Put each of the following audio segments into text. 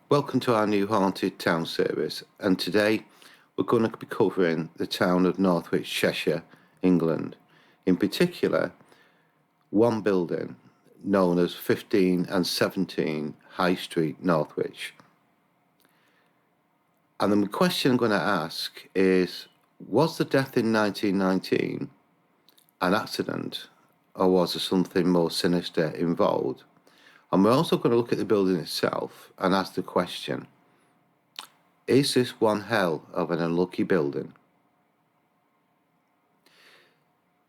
Welcome to our new Haunted Town series, and today we're going to be covering the town of Northwich, Cheshire, England. In particular, one building known as 15 and 17 High Street, Northwich. And the question I'm going to ask is, was the death in 1919 an accident, or was there something more sinister involved? And we're also going to look at the building itself and ask the question, is this one hell of an unlucky building?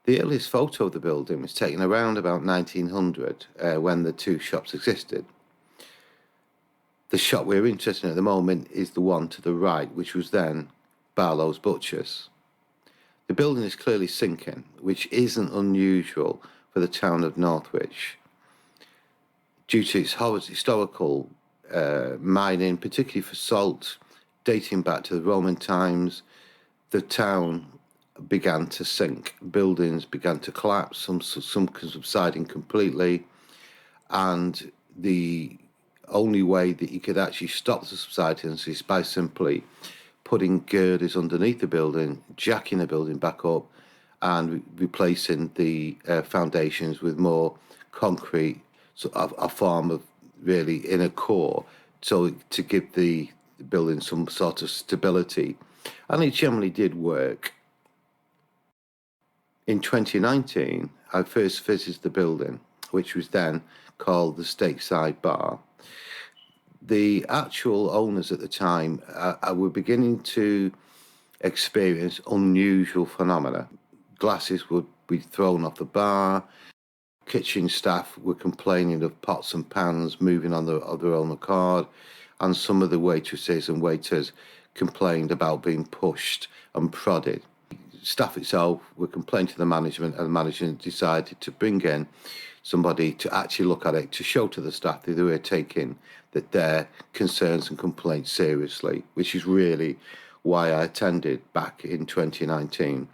The earliest photo of the building was taken around about 1900 when the two shops existed. The shop we're interested in at the moment is the one to the right, which was then Barlow's Butchers. The building is clearly sinking, which isn't unusual for the town of Northwich, due to its historical mining, particularly for salt, dating back to the Roman times. The town began to sink. Buildings began to collapse, some subsiding completely, and the only way that you could actually stop the subsidence is by simply putting girders underneath the building, jacking the building back up, and replacing the foundations with more concrete, so a form of really inner core, so to give the building some sort of stability. And it generally did work. In 2019, I first visited the building, which was then called the Stateside Bar. The actual owners at the time were beginning to experience unusual phenomena. Glasses would be thrown off the bar. Kitchen staff were complaining of pots and pans moving on their own accord, and some of the waitresses and waiters complained about being pushed and prodded. Staff itself were complaining to the management, and the management decided to bring in somebody to actually look at it, to show to the staff that they were taking their concerns and complaints seriously, which is really why I attended back in 2019.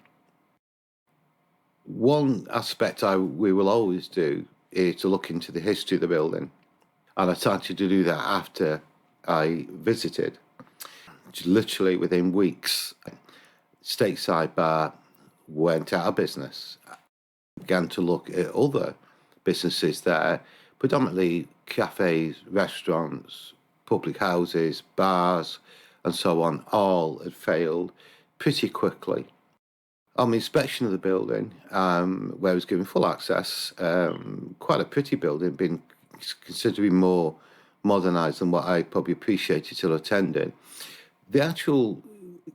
One aspect we will always do is to look into the history of the building, and I started to do that after I visited. Literally within weeks, Stateside Bar went out of business. I began to look at other businesses there, predominantly cafes, restaurants, public houses, bars, and so on. All had failed pretty quickly. On the inspection of the building, where I was given full access, quite a pretty building, being considerably more modernised than what I probably appreciated till attending. The actual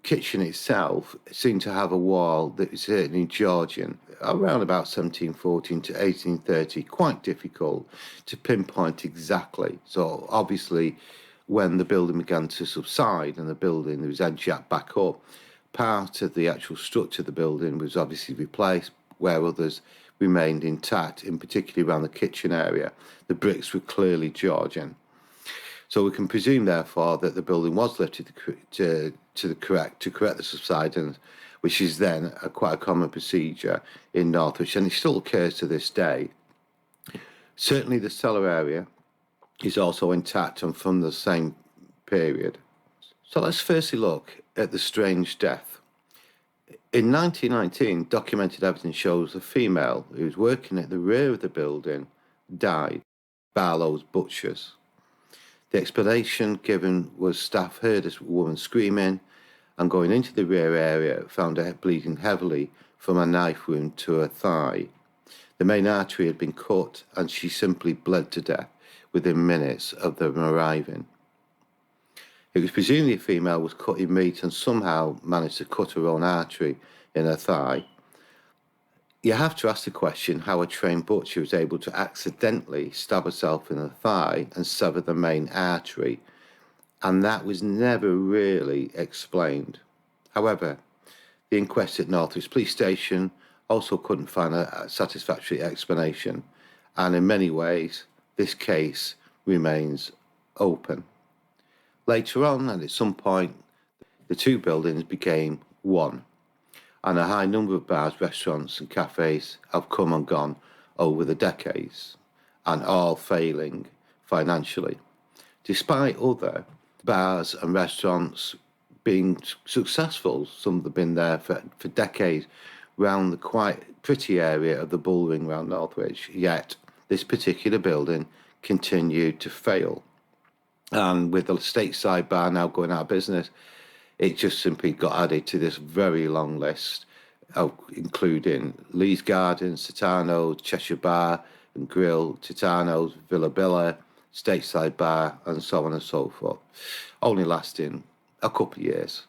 kitchen itself seemed to have a wall that was certainly Georgian, around about 1714 to 1830, quite difficult to pinpoint exactly. So obviously, when the building began to subside and the building was then jacked back up, part of the actual structure of the building was obviously replaced, where others remained intact, in particular around the kitchen area. The bricks were clearly Georgian. So we can presume, therefore, that the building was lifted to correct the subsidence, which is then quite a common procedure in Northwich, and it still occurs to this day. Certainly the cellar area is also intact and from the same period. So let's firstly look at the strange death. In 1919, documented evidence shows a female who was working at the rear of the building died. Barlow's Butchers. The explanation given was staff heard a woman screaming, and going into the rear area found her bleeding heavily from a knife wound to her thigh. The main artery had been cut, and she simply bled to death within minutes of them arriving. It was presumed the female was cutting meat and somehow managed to cut her own artery in her thigh. You have to ask the question how a trained butcher was able to accidentally stab herself in the thigh and sever the main artery, and that was never really explained. However, the inquest at Northwich Police Station also couldn't find a satisfactory explanation, and in many ways, this case remains open. Later on, and at some point, the two buildings became one, and a high number of bars, restaurants and cafes have come and gone over the decades, and all failing financially. Despite other bars and restaurants being successful. Some have been there for decades round the quite pretty area of the Bull Ring round Northwich, yet this particular building continued to fail. And with the stateside bar now going out of business, it just simply got added to this very long list, including Lee's Gardens, Titano's, Cheshire Bar and Grill, Titano's, Villa Billa, Stateside Bar, and so on and so forth, only lasting a couple of years.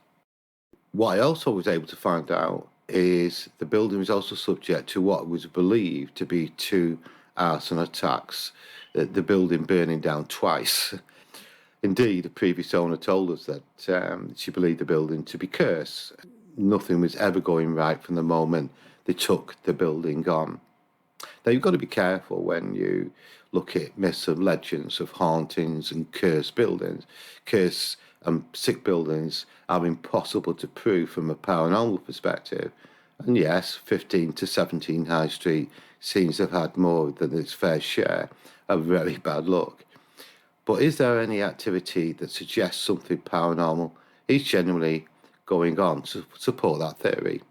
What I also was able to find out is the building was also subject to what was believed to be 2 arson attacks, the building burning down twice. Indeed, the previous owner told us that she believed the building to be cursed. Nothing was ever going right from the moment they took the building on. Now, you've got to be careful when you look at myths and legends of hauntings and cursed buildings. Cursed and sick buildings are impossible to prove from a paranormal perspective. And yes, 15 to 17 High Street seems to have had more than its fair share of very bad luck. But is there any activity that suggests something paranormal is genuinely going on to support that theory?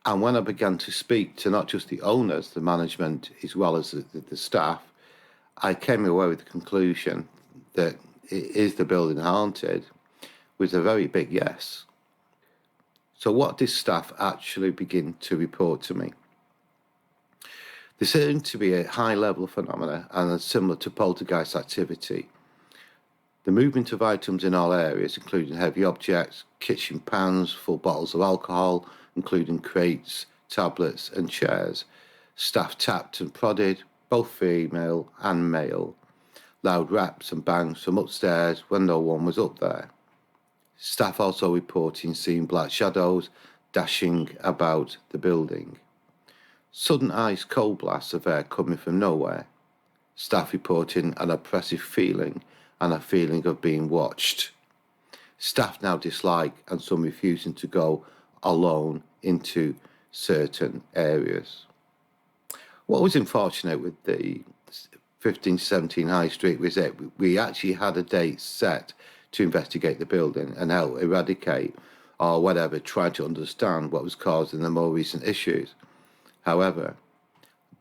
And when I began to speak to not just the owners, the management, as well as the staff, I came away with the conclusion that is the building haunted, with a very big yes. So what did staff actually begin to report to me? There seemed to be a high level of phenomena and similar to poltergeist activity. The movement of items in all areas, including heavy objects, kitchen pans, full bottles of alcohol, including crates, tablets and chairs. Staff tapped and prodded, both female and male. Loud raps and bangs from upstairs when no one was up there. Staff also reporting seeing black shadows dashing about the building. Sudden ice cold blasts of air coming from nowhere. Staff reporting an oppressive feeling and a feeling of being watched. Staff now dislike and some refusing to go alone into certain areas. What was unfortunate with the 1517 High Street was that we actually had a date set to investigate the building and help eradicate or whatever, try to understand what was causing the more recent issues. However,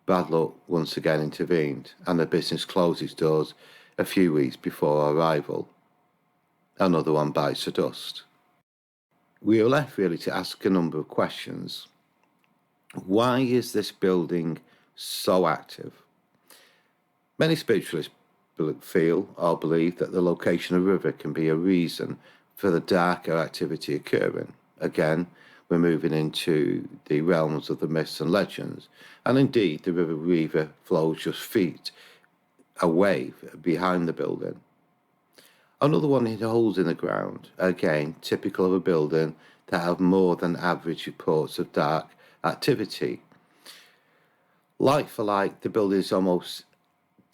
bad luck once again intervened and the business closed its doors a few weeks before our arrival. Another one bites the dust. We are left really to ask a number of questions. Why is this building so active? Many spiritualists feel or believe that the location of the river can be a reason for the darker activity occurring. Again, we're moving into the realms of the myths and legends, and indeed the River Weaver flows just feet away behind the building. Another one hit holes in the ground, again typical of a building that have more than average reports of dark activity. Like for like, the building is almost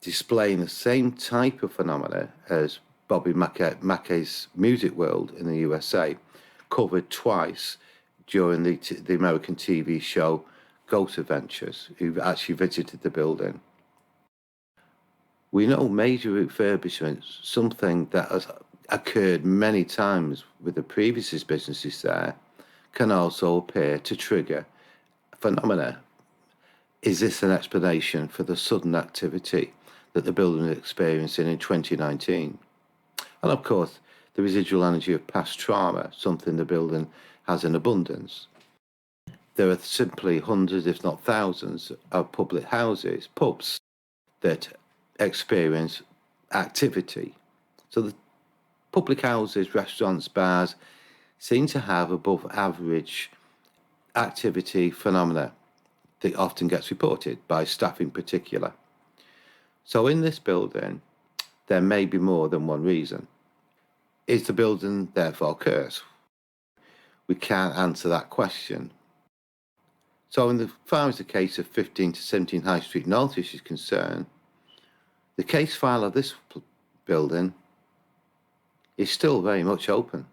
displaying the same type of phenomena as Bobby Mackey's Music World in the USA, covered twice during the American TV show Ghost Adventures, who actually visited the building. We know major refurbishments, something that has occurred many times with the previous businesses there, can also appear to trigger phenomena. Is this an explanation for the sudden activity that the building is experiencing in 2019? And of course, the residual energy of past trauma, something the building has in abundance. There are simply hundreds, if not thousands, of public houses, pubs, that experience activity. So the public houses, restaurants, bars seem to have above average activity phenomena that often gets reported by staff in particular. So in this building, there may be more than one reason. Is the building therefore cursed? We can't answer that question. So in as far as the case of 15 to 17 High Street Northwich is concerned, the case file of this building is still very much open.